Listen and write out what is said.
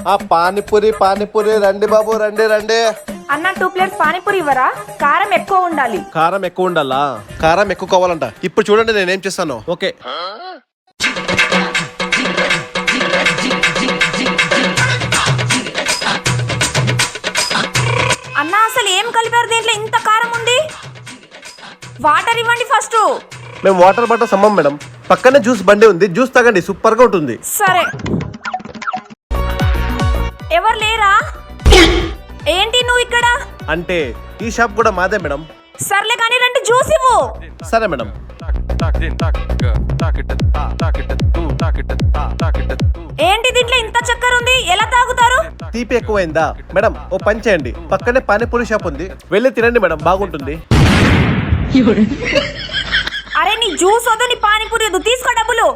ఆ పానీపూరి పానీపూరి రండి బాబు రండి రండి. అన్న 2 ప్లేట్స్ పానీపూరి ఇవ్వరా? కారం ఎక్కువ ఉండాలి. కారం ఎక్కువ ఉండాలా? కారం ఎక్కువ కావాలంట. ఇప్పుడు చూడండి నేనేం చేస్తాను. ఓకే అన్న అసలు ఏం కలిపారు దీంట్లో? ఇంత కారం ఉంది. వాటర్ ఇవ్వండి ఫస్ట్. మేము వాటర్ బాటిల్ సమ్మం మేడం. పక్కనే జ్యూస్ బండి ఉంది, జ్యూస్ తాగండి, సూపర్ గా ఉంటుంది. సరే. ఎవరు లేరా? ఏంటి నువ్వు ఇక్కడ? అంటే ఈ షాప్ కూడా మాదే మేడం. సర్లే కానీ 2 జ్యూస్ ఇవ్వు. సరే మేడం. ఏంటి దీంట్లో ఇంత చక్కెర ఉంది? ఎలా తాగుతారు? తీపి ఎక్కువైందా మేడం? ఓ పని చేయండి, పక్కనే పానీపూరి షాప్ ఉంది, వెళ్ళి తినండి మేడం, బాగుంటుంది. అరే నీ జ్యూస్ వద్దు, నీ పానీపూరి వద్దు, తీసుకో డబ్బులు.